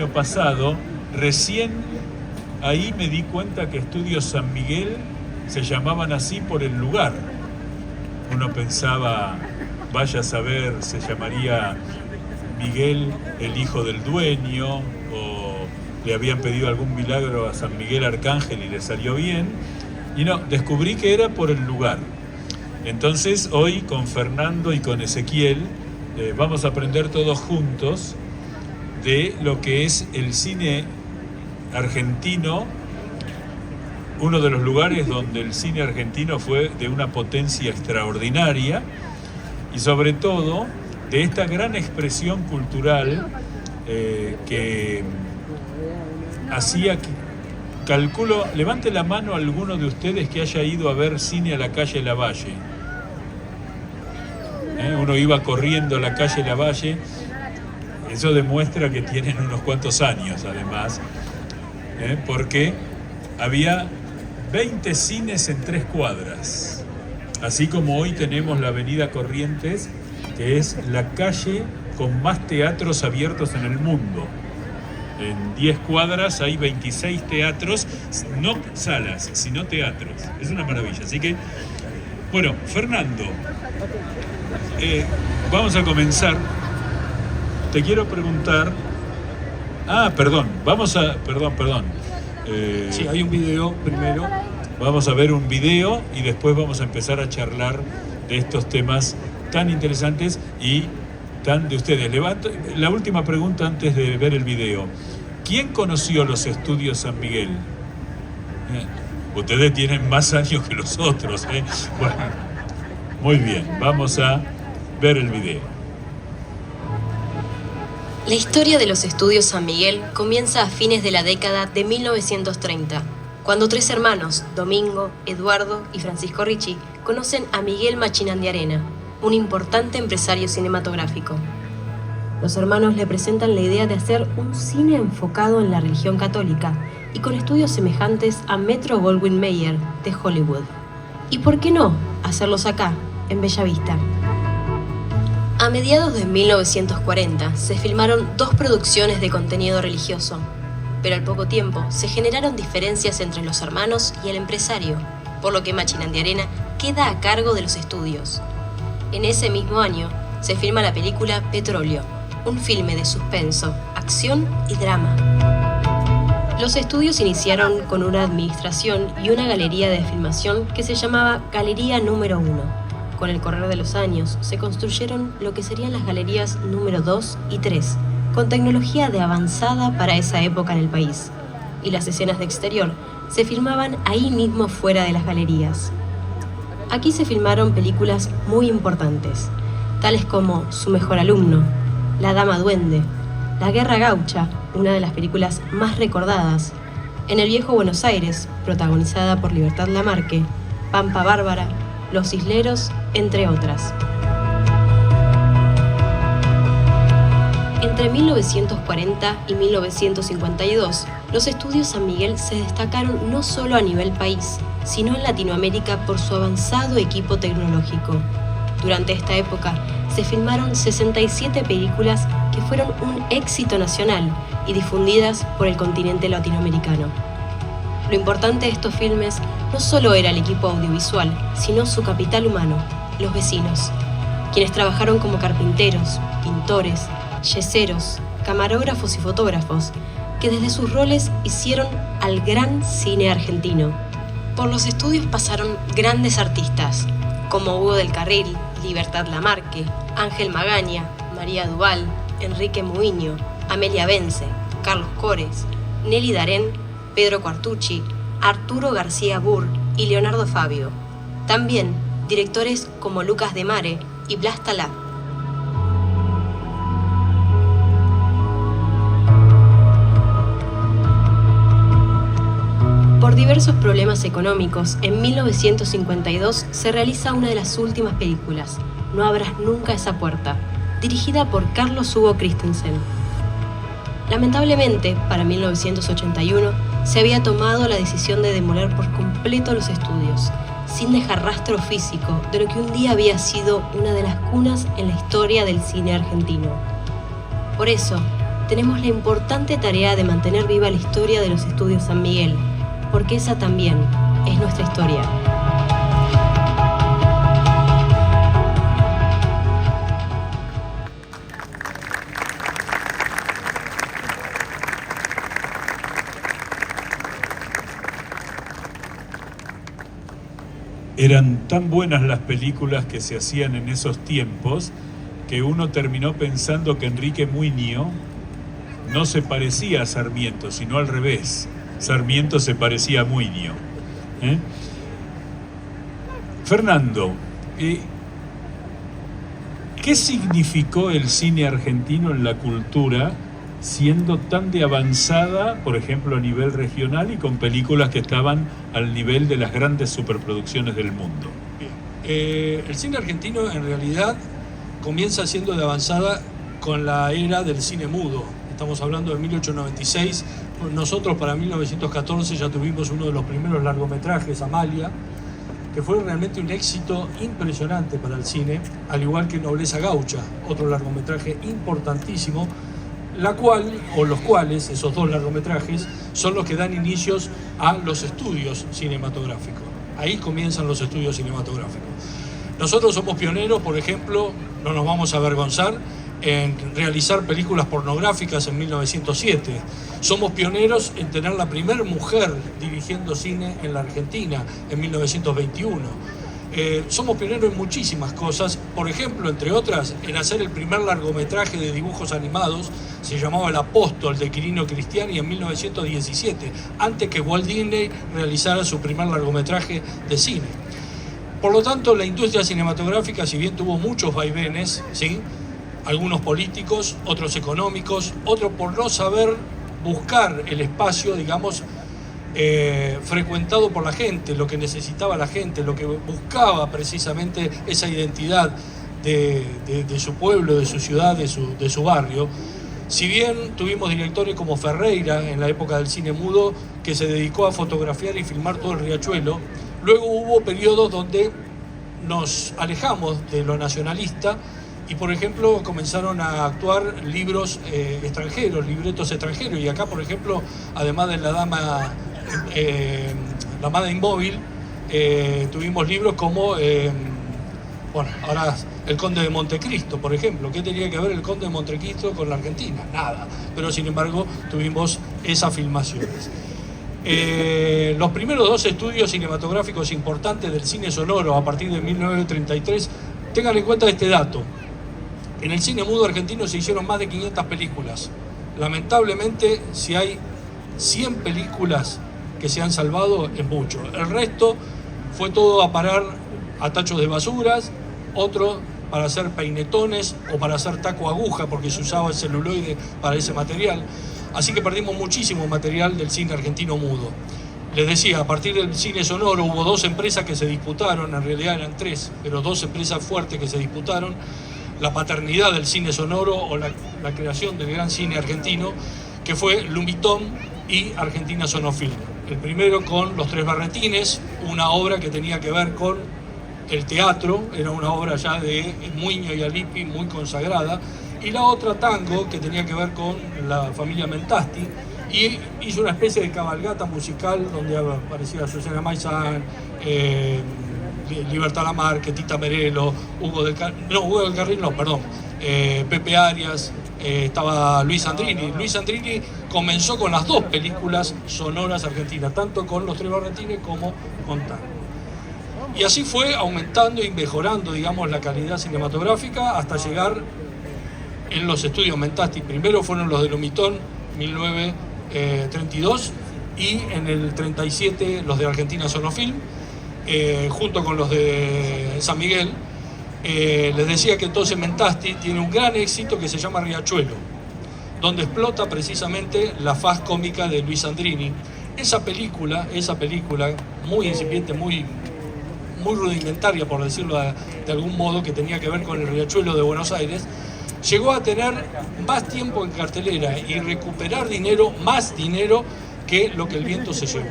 año pasado, recién ahí me di cuenta que Estudios San Miguel se llamaban así por el lugar. Uno pensaba, vaya a saber, se llamaría Miguel, el hijo del dueño, o le habían pedido algún milagro a San Miguel Arcángel y le salió bien. Y no, descubrí que era por el lugar. Entonces hoy con Fernando y con Ezequiel vamos a aprender todos juntos de lo que es el cine argentino, uno de los lugares donde el cine argentino fue de una potencia extraordinaria, y sobre todo de esta gran expresión cultural que hacía que, calculo, levante la mano alguno de ustedes que haya ido a ver cine a la calle Lavalle. Uno iba corriendo a la calle Lavalle, eso demuestra que tienen unos cuantos años además, porque había 20 cines en 3 cuadras, así como hoy tenemos la avenida Corrientes, que es la calle con más teatros abiertos en el mundo. En 10 cuadras hay 26 teatros, no salas, sino teatros. Es una maravilla. Así que, bueno, Fernando, vamos a comenzar. Te quiero preguntar... perdón. Sí, hay un video primero. Vamos a ver un video y después vamos a empezar a charlar de estos temas tan interesantes y tan de ustedes. Levanto la última pregunta antes de ver el video. ¿Quién conoció los Estudios San Miguel? Ustedes tienen más años que los otros, ¿eh? Bueno, muy bien, vamos a ver el video. La historia de los Estudios San Miguel comienza a fines de la década de 1930, cuando 3 hermanos, Domingo, Eduardo y Francisco Ricci, conocen a Miguel Machinandiarena, un importante empresario cinematográfico. Los hermanos le presentan la idea de hacer un cine enfocado en la religión católica y con estudios semejantes a Metro-Goldwyn-Mayer de Hollywood. ¿Y por qué no hacerlos acá, en Bella Vista? A mediados de 1940 se filmaron 2 producciones de contenido religioso, pero al poco tiempo se generaron diferencias entre los hermanos y el empresario, por lo que Machinandiarena queda a cargo de los estudios. En ese mismo año se filma la película Petróleo, un filme de suspenso, acción y drama. Los estudios iniciaron con una administración y una galería de filmación que se llamaba Galería Número 1. Con el correr de los años se construyeron lo que serían las galerías número 2 y 3, con tecnología de avanzada para esa época en el país, y las escenas de exterior se filmaban ahí mismo fuera de las galerías. Aquí se filmaron películas muy importantes, tales como Su mejor alumno, La dama duende, La guerra gaucha, una de las películas más recordadas, En el viejo Buenos Aires, protagonizada por Libertad Lamarque, Pampa Bárbara, Los isleros, entre otras. Entre 1940 y 1952, los Estudios San Miguel se destacaron no solo a nivel país, sino en Latinoamérica por su avanzado equipo tecnológico. Durante esta época se filmaron 67 películas que fueron un éxito nacional y difundidas por el continente latinoamericano. Lo importante de estos filmes no solo era el equipo audiovisual, sino su capital humano, los vecinos, quienes trabajaron como carpinteros, pintores, yeseros, camarógrafos y fotógrafos, que desde sus roles hicieron al gran cine argentino. Por los estudios pasaron grandes artistas, como Hugo del Carril, Libertad Lamarque, Ángel Magaña, María Duval, Enrique Muiño, Amelia Bence, Carlos Cores, Nelly Darén, Pedro Quartucci, Arturo García Burr y Leonardo Fabio. También directores como Lucas de Mare y Blas Talá. Por diversos problemas económicos, en 1952 se realiza una de las últimas películas, No abras nunca esa puerta, dirigida por Carlos Hugo Christensen. Lamentablemente, para 1981, se había tomado la decisión de demoler por completo los estudios, sin dejar rastro físico de lo que un día había sido una de las cunas en la historia del cine argentino. Por eso, tenemos la importante tarea de mantener viva la historia de los estudios San Miguel, porque esa también es nuestra historia. Eran tan buenas las películas que se hacían en esos tiempos que uno terminó pensando que Enrique Muiño no se parecía a Sarmiento, sino al revés. Sarmiento se parecía a Muiño. Fernando, ¿qué significó el cine argentino en la cultura, siendo tan de avanzada, por ejemplo, a nivel regional y con películas que estaban al nivel de las grandes superproducciones del mundo? El cine argentino en realidad comienza siendo de avanzada con la era del cine mudo. Estamos hablando de 1896. Nosotros para 1914 ya tuvimos uno de los primeros largometrajes, Amalia, que fue realmente un éxito impresionante para el cine, al igual que Nobleza Gaucha, otro largometraje importantísimo, la cual, o los cuales, esos dos largometrajes, son los que dan inicios a los estudios cinematográficos. Ahí comienzan los estudios cinematográficos. Nosotros somos pioneros, por ejemplo, no nos vamos a avergonzar, en realizar películas pornográficas en 1907. Somos pioneros en tener la primera mujer dirigiendo cine en la Argentina en 1921. Somos pioneros en muchísimas cosas, por ejemplo, entre otras, en hacer el primer largometraje de dibujos animados, se llamaba El Apóstol, de Quirino Cristiani, en 1917, antes que Walt Disney realizara su primer largometraje de cine. Por lo tanto, la industria cinematográfica, si bien tuvo muchos vaivenes, ¿sí?, algunos políticos, otros económicos, otros por no saber buscar el espacio, digamos, frecuentado por la gente, lo que necesitaba la gente, lo que buscaba precisamente esa identidad de su pueblo, de su ciudad, de su barrio. Si bien tuvimos directores como Ferreira en la época del cine mudo, que se dedicó a fotografiar y filmar todo el Riachuelo, luego hubo periodos donde nos alejamos de lo nacionalista y, por ejemplo, comenzaron a actuar libros extranjeros, libretos extranjeros. Y acá, por ejemplo, además de La Amada Inmóvil, tuvimos libros como, ahora El Conde de Montecristo, por ejemplo. ¿Qué tenía que ver el Conde de Montecristo con la Argentina? Nada. Pero, sin embargo, tuvimos esas filmaciones. Los primeros dos estudios cinematográficos importantes del cine sonoro a partir de 1933, tengan en cuenta este dato. En el cine mudo argentino se hicieron más de 500 películas. Lamentablemente, si hay 100 películas que se han salvado, es mucho. El resto fue todo a parar a tachos de basuras, otro para hacer peinetones o para hacer taco aguja, porque se usaba el celuloide para ese material. Así que perdimos muchísimo material del cine argentino mudo. Les decía, a partir del cine sonoro hubo dos empresas que se disputaron, en realidad eran tres, pero dos empresas fuertes que se disputaron la paternidad del cine sonoro o la creación del gran cine argentino, que fue Lumiton y Argentina Sonofilm. El primero con Los Tres Berretines, una obra que tenía que ver con el teatro, era una obra ya de Muiño y Alippi muy consagrada, y la otra Tango, que tenía que ver con la familia Mentasti, y hizo una especie de cabalgata musical donde aparecía Susana Maizán, Libertad Lamarque, Tita Merelo, Hugo del Carril, Pepe Arias, estaba Luis Andrini. Luis Andrini comenzó con las dos películas sonoras argentinas, tanto con Los Tres Berretines como con Tango. Y así fue aumentando y mejorando, digamos, la calidad cinematográfica hasta llegar en los estudios Mentasti. Primero fueron los de Lumiton, 1932, y en el 37 los de Argentina Sonofilm, junto con los de San Miguel. Les decía que entonces Mentasti tiene un gran éxito que se llama Riachuelo, donde explota precisamente la faz cómica de Luis Andrini. Esa película muy incipiente, muy rudimentaria, por decirlo de algún modo, que tenía que ver con el Riachuelo de Buenos Aires, llegó a tener más tiempo en cartelera y recuperar más dinero que Lo que el viento se llevó.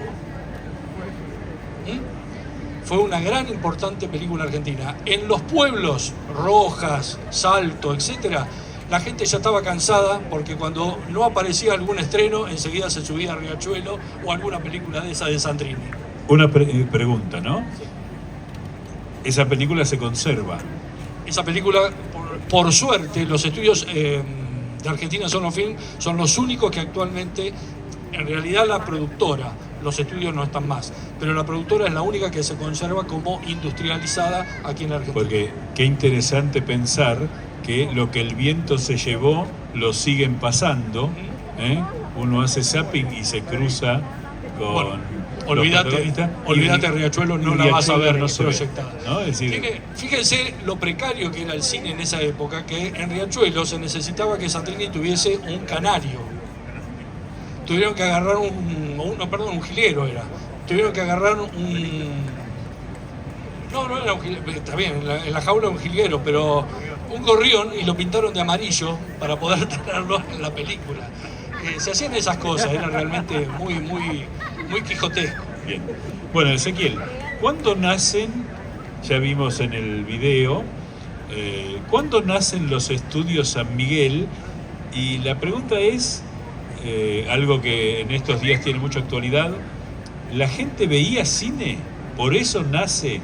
Fue una gran, importante película argentina. En los pueblos, Rojas, Salto, etc., la gente ya estaba cansada porque cuando no aparecía algún estreno, enseguida se subía a Riachuelo o alguna película de esa de Sandrini. Una pregunta, ¿no? Esa película se conserva. Esa película, por suerte, los estudios de Argentina Sonofilm son los únicos que actualmente, en realidad la productora, los estudios no están más, pero la productora es la única que se conserva como industrializada aquí en la Argentina. Porque qué interesante pensar que lo que el viento se llevó lo siguen pasando, ¿eh? Uno hace zapping y se cruza con... Bueno, olvídate Riachuelo, no la vas a ver no proyectada. ¿No? Es decir, fíjense lo precario que era el cine en esa época, que en Riachuelo se necesitaba que Sandrini tuviese un canario. Tuvieron que agarrar un jilguero era. Tuvieron que agarrar no era un jilguero, está bien, en la jaula un jilguero, pero un gorrión, y lo pintaron de amarillo para poder tenerlo en la película. Se hacían esas cosas, era realmente muy quijotesco. bien. Bueno, Ezequiel, ¿cuándo nacen, ya vimos en el video, cuándo nacen los estudios San Miguel? Y la pregunta es, algo que en estos días tiene mucha actualidad, ¿la gente veía cine? ¿Por eso nace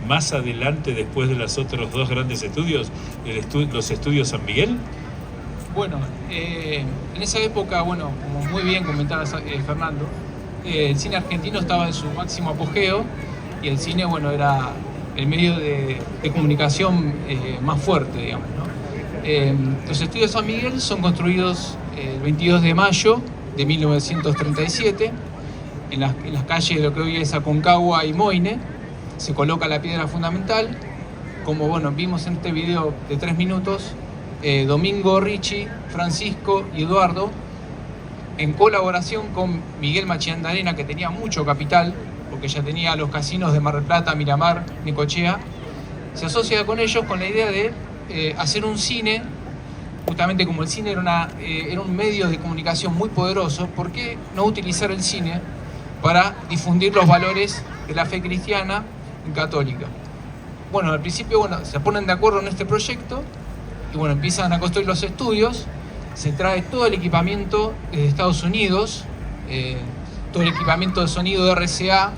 más adelante, después de los otros dos grandes estudios, los estudios San Miguel? Bueno, en esa época, bueno, como muy bien comentaba Fernando, el cine argentino estaba en su máximo apogeo y el cine, bueno, era el medio de comunicación más fuerte, digamos, ¿no? Los estudios San Miguel son construidos el 22 de mayo de 1937 en las calles de lo que hoy es Aconcagua y Moine. Se coloca la piedra fundamental, como bueno, vimos en este video de 3 minutos. Domingo, Richie, Francisco y Eduardo, en colaboración con Miguel Machinandarena, que tenía mucho capital, porque ya tenía los casinos de Mar del Plata, Miramar, Necochea, se asocia con ellos con la idea de hacer un cine, justamente como el cine era un medio de comunicación muy poderoso. ¿Por qué no utilizar el cine para difundir los valores de la fe cristiana y católica? Bueno, al principio, bueno, se ponen de acuerdo en este proyecto y bueno, empiezan a construir los estudios. Se trae todo el equipamiento desde Estados Unidos, todo el equipamiento de sonido de RCA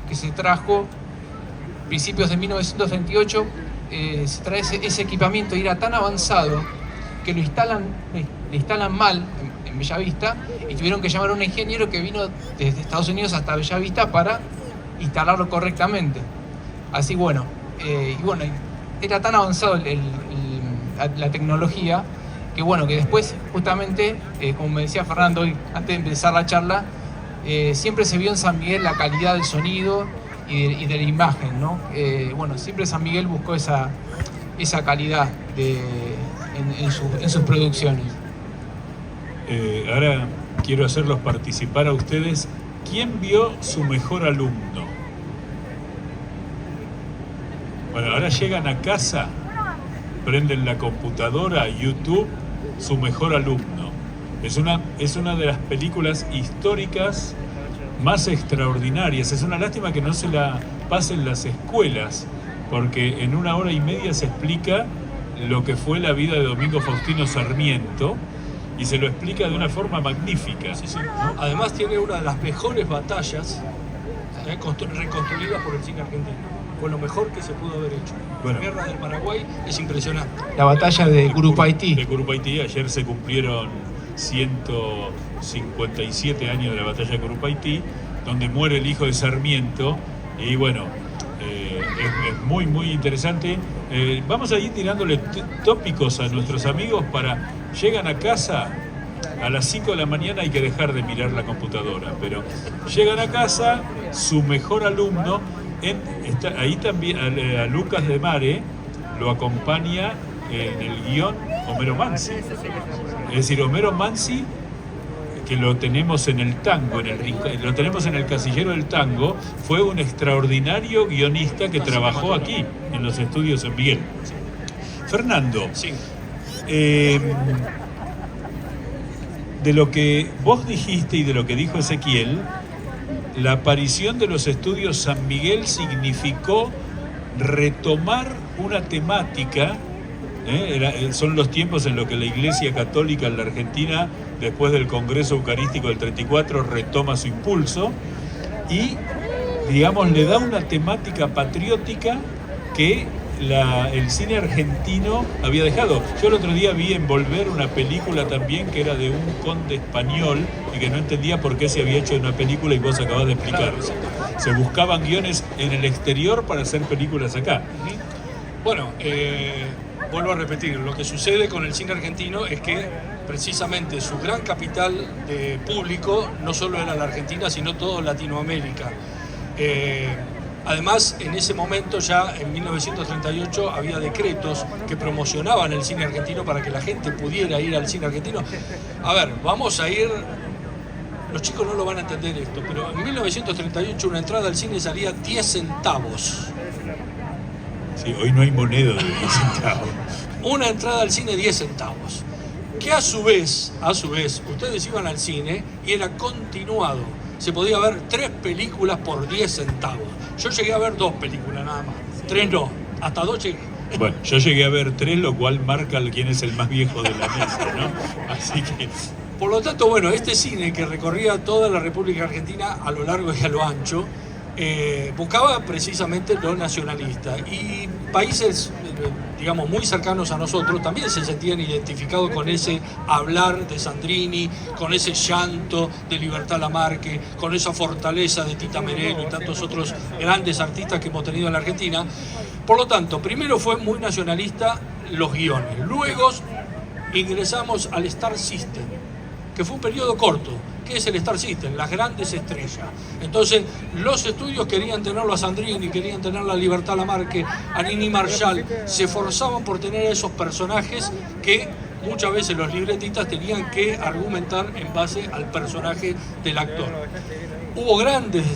que se trajo a principios de 1938. Se trae ese equipamiento y era tan avanzado que le instalan mal en Bellavista, y tuvieron que llamar a un ingeniero que vino desde Estados Unidos hasta Bellavista para instalarlo correctamente. Así bueno, y bueno, era tan avanzado la tecnología que bueno, que después justamente, como me decía Fernando hoy, antes de empezar la charla, siempre se vio en San Miguel la calidad del sonido y de la imagen, ¿no? Bueno, siempre San Miguel buscó esa calidad en sus producciones. Ahora quiero hacerlos participar a ustedes. ¿Quién vio su mejor alumno? Bueno, ahora llegan a casa, prenden la computadora, YouTube, su mejor alumno. Es una de las películas históricas más extraordinarias. Es una lástima que no se la pasen las escuelas, porque en 1 hora y media se explica lo que fue la vida de Domingo Faustino Sarmiento, y se lo explica de una forma magnífica. Sí, sí. ¿No? Además tiene una de las mejores batallas reconstruidas por el cine argentino. Fue lo mejor que se pudo haber hecho. Bueno. La Guerra del Paraguay es impresionante. La batalla de Curupaytí. De Curupaytí. Ayer se cumplieron 157 años de la batalla de Curupaytí, donde muere el hijo de Sarmiento. Y bueno, es muy interesante. Vamos a ir tirándole tópicos a nuestros amigos para... Llegan a casa, a las 5 de la mañana hay que dejar de mirar la computadora, pero llegan a casa, su mejor alumno, ahí también a Lucas de Mare lo acompaña en el guión Homero Mansi. Es decir, Homero Mansi, que lo tenemos en el tango, lo tenemos en el casillero del tango, fue un extraordinario guionista que trabajó aquí, en los estudios San Miguel. Fernando, Sí. De lo que vos dijiste y de lo que dijo Ezequiel, la aparición de los estudios San Miguel significó retomar una temática Son los tiempos en los que la Iglesia Católica en la Argentina, después del Congreso Eucarístico del 34, retoma su impulso y, digamos, le da una temática patriótica que el cine argentino había dejado. Yo el otro día vi en Volver una película también que era de un conde español y que no entendía por qué se había hecho una película y vos acabás de explicar. Se buscaban guiones en el exterior para hacer películas acá. Bueno, vuelvo a repetir, lo que sucede con el cine argentino es que precisamente su gran capital de público no solo era la Argentina, sino toda Latinoamérica. Además, en ese momento ya en 1938 había decretos que promocionaban el cine argentino para que la gente pudiera ir al cine argentino. A ver, vamos a ir... Los chicos no lo van a entender esto, pero en 1938 una entrada al cine salía 10 centavos. Sí, hoy no hay moneda de 10 centavos. Una entrada al cine 10 centavos. Que a su vez, ustedes iban al cine y era continuado. Se podía ver 3 películas por 10 centavos. Yo llegué a ver 2 películas nada más. 3 no, hasta 2 llegué. Bueno, yo llegué a ver 3, lo cual marca quién es el más viejo de la mesa, ¿no? Así que... Por lo tanto, bueno, este cine que recorría toda la República Argentina a lo largo y a lo ancho, buscaba precisamente lo nacionalista. Y países, digamos, muy cercanos a nosotros también se sentían identificados con ese hablar de Sandrini, con ese llanto de Libertad Lamarque, con esa fortaleza de Tita Merelo y tantos otros grandes artistas que hemos tenido en la Argentina. Por lo tanto, primero fue muy nacionalista los guiones. Luego ingresamos al Star System, que fue un periodo corto. ¿Qué es el Star System? Las grandes estrellas. Entonces, los estudios querían tenerlo a Sandrini, querían tener a Libertad Lamarque, a Nini Marshall, se esforzaban por tener a esos personajes que muchas veces los libretistas tenían que argumentar en base al personaje del actor. Hubo grandes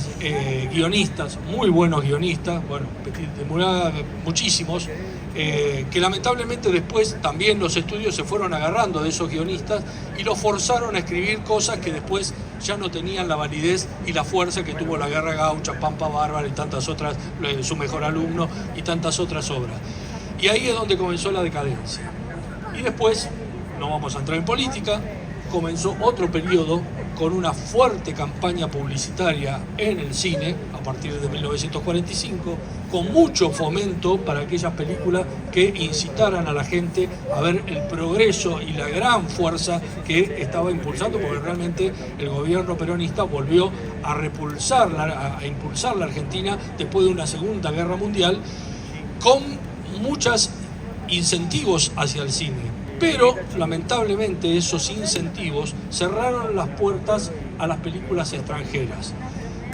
guionistas, muy buenos guionistas, bueno, Petit de Murat, muchísimos, que lamentablemente después también los estudios se fueron agarrando de esos guionistas y los forzaron a escribir cosas que después ya no tenían la validez y la fuerza que tuvo La Guerra Gaucha, Pampa Bárbara y tantas otras, Su Mejor Alumno y tantas otras obras. Y ahí es donde comenzó la decadencia. Y después, no vamos a entrar en política, comenzó otro periodo con una fuerte campaña publicitaria en el cine a partir de 1945, con mucho fomento para aquellas películas que incitaran a la gente a ver el progreso y la gran fuerza que estaba impulsando, porque realmente el gobierno peronista volvió a a impulsar la Argentina después de una Segunda Guerra Mundial, con muchos incentivos hacia el cine. Pero, lamentablemente, esos incentivos cerraron las puertas a las películas extranjeras.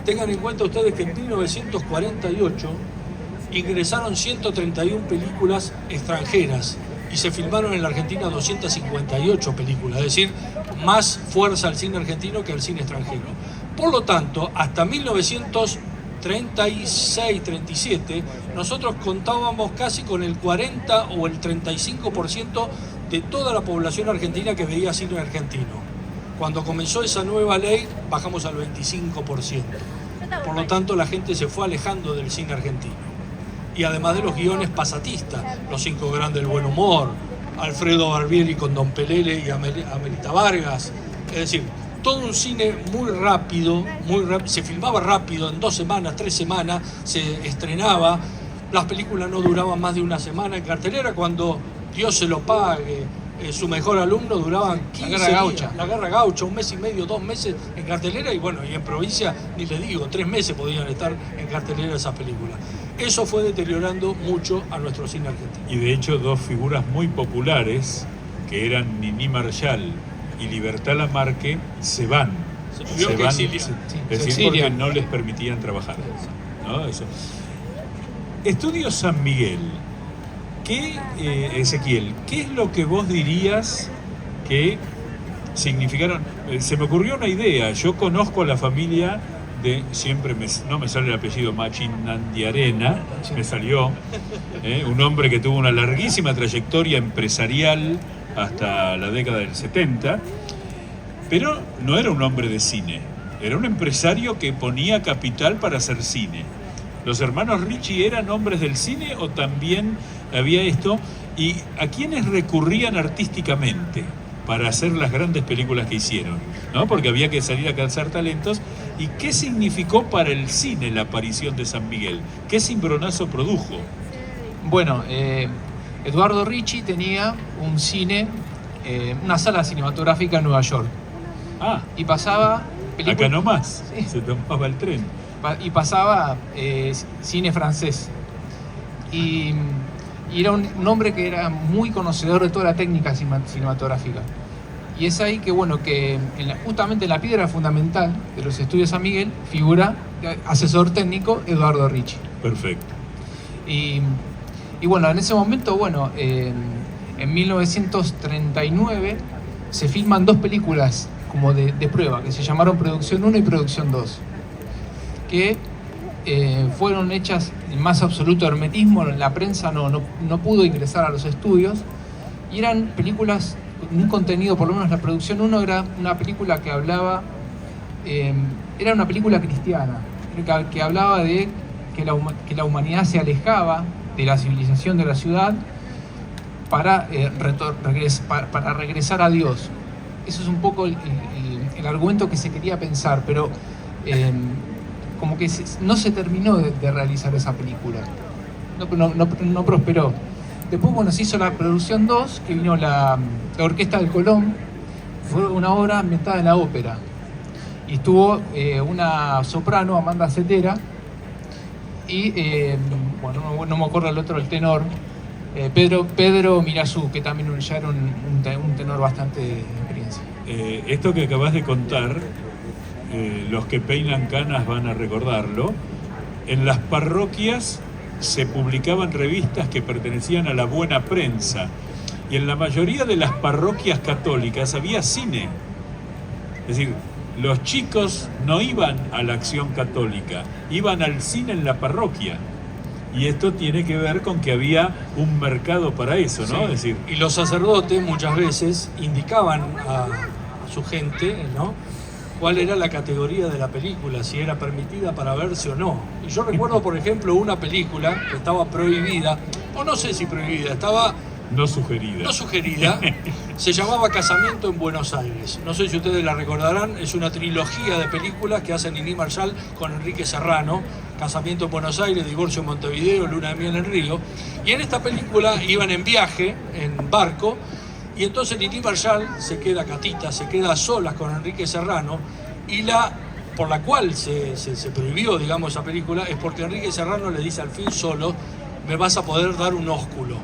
Tengan en cuenta ustedes que en 1948 ingresaron 131 películas extranjeras y se filmaron en la Argentina 258 películas, es decir, más fuerza al cine argentino que al cine extranjero. Por lo tanto, hasta 1936-37, nosotros contábamos casi con el 40 o el 35% de toda la población argentina que veía cine argentino. Cuando comenzó esa nueva ley, bajamos al 25%. Por lo tanto, la gente se fue alejando del cine argentino. Y además de los guiones pasatistas, Los Cinco Grandes del Buen Humor, Alfredo Barbieri con Don Pelele y Amelita Vargas. Es decir, todo un cine muy rápido, se filmaba rápido, en 2 semanas, 3 semanas, se estrenaba. Las películas no duraban más de una semana en cartelera, cuando Dios se lo pague, Su Mejor Alumno duraban 15 días. La Guerra Gaucha, 1 mes y medio, 2 meses en cartelera, y bueno, y en provincia, ni le digo, 3 meses podían estar en cartelera esas películas. Eso fue deteriorando mucho a nuestro cine argentino. Y de hecho, 2 figuras muy populares, que eran Nini Marshall y Libertad Lamarque, se van. Se van, es decir, porque no les permitían trabajar, ¿no? Eso. Estudios San Miguel. Ezequiel, ¿qué es lo que vos dirías que significaron? Se me ocurrió una idea. Yo conozco a la familia de, no me sale el apellido, Machinandiarena, me salió, un hombre que tuvo una larguísima trayectoria empresarial hasta la década del 70, pero no era un hombre de cine, era un empresario que ponía capital para hacer cine. ¿Los hermanos Ricci eran hombres del cine o también había esto? ¿Y a quiénes recurrían artísticamente para hacer las grandes películas que hicieron? ¿No? Porque había que salir a cazar talentos. ¿Y qué significó para el cine la aparición de San Miguel? ¿Qué cimbronazo produjo? Bueno, Eduardo Ricci tenía un cine, una sala cinematográfica en Nueva York. Ah, Y pasaba acá nomás, Sí. se tomaba el tren. Y pasaba cine francés. Y era un hombre que era muy conocedor de toda la técnica cinematográfica. Y es ahí que, bueno, que justamente en la piedra fundamental de los estudios San Miguel figura asesor técnico Eduardo Ricci. Perfecto. Y bueno, en ese momento, bueno, en 1939 se filman dos películas como de prueba, que se llamaron Producción 1 y Producción 2, que fueron hechas en más absoluto hermetismo. La prensa no pudo ingresar a los estudios, y eran películas con un contenido, por lo menos la Producción 1 era una película que hablaba, era una película cristiana, que hablaba de que la humanidad se alejaba de la civilización de la ciudad para regresar a Dios. Eso es un poco el argumento que se quería pensar, pero como que no se terminó de realizar esa película. No prosperó. Después, bueno, se hizo la Producción 2, que vino la Orquesta del Colón. Fue una obra ambientada en la ópera. Y estuvo una soprano, Amanda Cetera, y, bueno, no me acuerdo el otro, el tenor, Pedro Mirazú, que también ya era un tenor bastante de experiencia. Esto que acabas de contar, los que peinan canas van a recordarlo. En las parroquias se publicaban revistas que pertenecían a la buena prensa, y en la mayoría de las parroquias católicas había cine. Es decir, los chicos no iban a la acción católica, iban al cine en la parroquia. Y esto tiene que ver con que había un mercado para eso, ¿no? Sí. Es decir, Y los sacerdotes muchas veces indicaban a su gente, ¿no?, cuál era la categoría de la película, si era permitida para verse o no. Y yo recuerdo, por ejemplo, una película que estaba prohibida, o no sé si prohibida, estaba no sugerida. no sugerida, se llamaba Casamiento en Buenos Aires. No sé si ustedes la recordarán, es una trilogía de películas que hace Niní Marshall con Enrique Serrano: Casamiento en Buenos Aires, Divorcio en Montevideo, Luna de Miel en Río. Y en esta película iban en viaje, en barco, y entonces Niní Marshall Catita se queda a solas con Enrique Serrano, y por la cual se prohibió, digamos, esa película, es porque Enrique Serrano le dice al fin solo: me vas a poder dar un ósculo.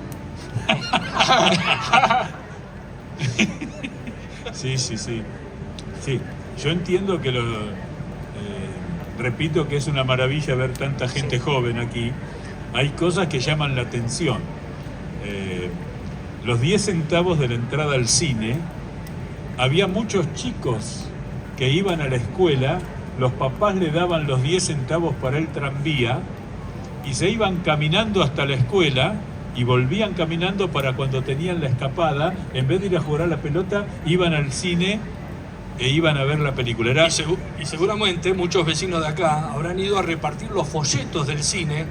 Sí. Sí, yo entiendo que repito que es una maravilla ver tanta gente joven aquí. Hay cosas que llaman la atención. Los 10 centavos de la entrada al cine, había muchos chicos que iban a la escuela, los papás le daban los 10 centavos para el tranvía y se iban caminando hasta la escuela y volvían caminando para cuando tenían la escapada, en vez de ir a jugar a la pelota, iban al cine e iban a ver la película. Y seguramente muchos vecinos de acá habrán ido a repartir los folletos del cine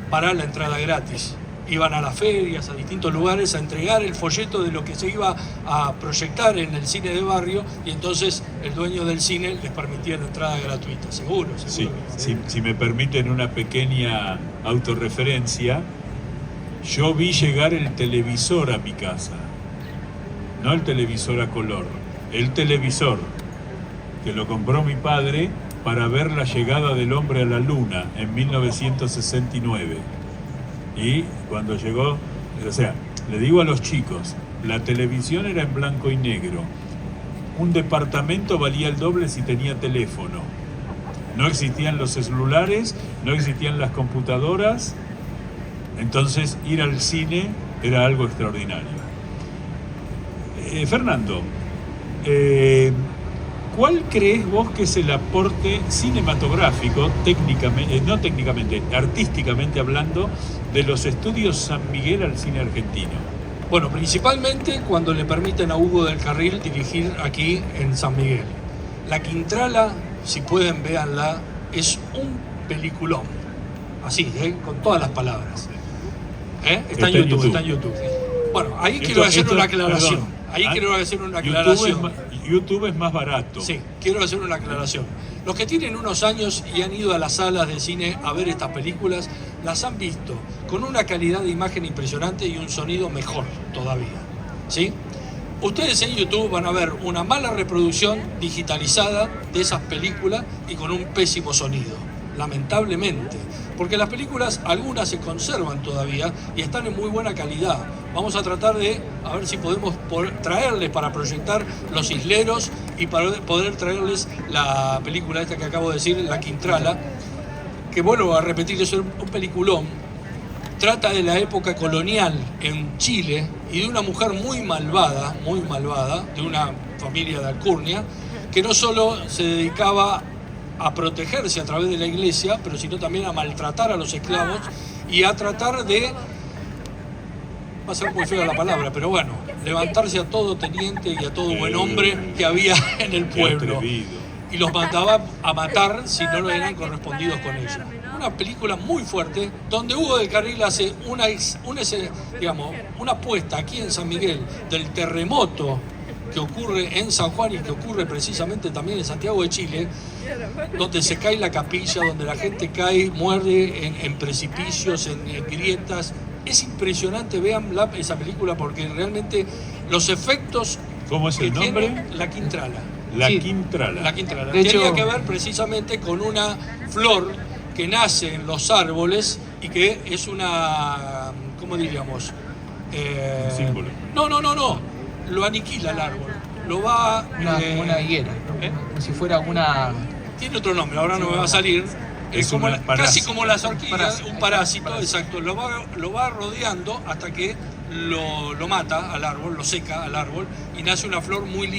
para la entrada gratis. Iban a las ferias, a distintos lugares, a entregar el folleto de lo que se iba a proyectar en el cine de barrio, y entonces el dueño del cine les permitía la entrada gratuita, seguro. Sí, si me permiten una pequeña autorreferencia, yo vi llegar el televisor a mi casa, no el televisor a color, el televisor que lo compró mi padre para ver la llegada del hombre a la luna en 1969. Y cuando llegó, o sea, le digo a los chicos, la televisión era en blanco y negro. Un departamento valía el doble si tenía teléfono. No existían los celulares, no existían las computadoras. Entonces, ir al cine era algo extraordinario. Fernando, ¿cuál crees vos que es el aporte cinematográfico, artísticamente hablando, de los estudios San Miguel al cine argentino? Bueno, principalmente cuando le permiten a Hugo del Carril dirigir aquí en San Miguel. La Quintrala, si pueden, véanla, es un peliculón. Así, con todas las palabras. Está en YouTube. Bueno, ahí quiero hacer una aclaración. Perdón. Ahí quiero hacer una YouTube aclaración. YouTube es más barato. Sí, quiero hacer una aclaración. Los que tienen unos años y han ido a las salas de cine a ver estas películas, las han visto con una calidad de imagen impresionante y un sonido mejor todavía. ¿Sí? Ustedes en YouTube van a ver una mala reproducción digitalizada de esas películas y con un pésimo sonido, lamentablemente. Porque las películas, algunas se conservan todavía y están en muy buena calidad. Vamos a tratar de, a ver si podemos traerles para proyectar Los Isleros y para poder traerles la película esta que acabo de decir, La Quintrala, que vuelvo a repetir, es un peliculón. Trata de la época colonial en Chile y de una mujer muy malvada, de una familia de alcurnia, que no solo se dedicaba a protegerse a través de la iglesia, pero sino también a maltratar a los esclavos y a tratar de, va a ser muy fea la palabra, pero bueno, levantarse a todo teniente y a todo buen hombre que había en el pueblo. Y los mandaba a matar si no eran correspondidos con ella. Una película muy fuerte, donde Hugo del Carril hace una apuesta aquí en San Miguel del terremoto que ocurre en San Juan y que ocurre precisamente también en Santiago de Chile, donde se cae la capilla, donde la gente cae, muere en precipicios, en grietas. Es impresionante, vean esa película porque realmente los efectos... ¿Cómo es el nombre? Tiene La Quintrala. La Quintrala. La Quintrala. De Tenía hecho, que ver precisamente con una flor que nace en los árboles y que es una, ¿cómo diríamos? Un símbolo. No. Lo aniquila el árbol. Lo va... como una higuera, como si fuera una... Tiene otro nombre, ahora no me va a salir. Es como una casi como las orquídeas, un parásito, parásito. exacto. Lo va rodeando hasta que lo mata al árbol, lo seca al árbol y nace una flor muy linda.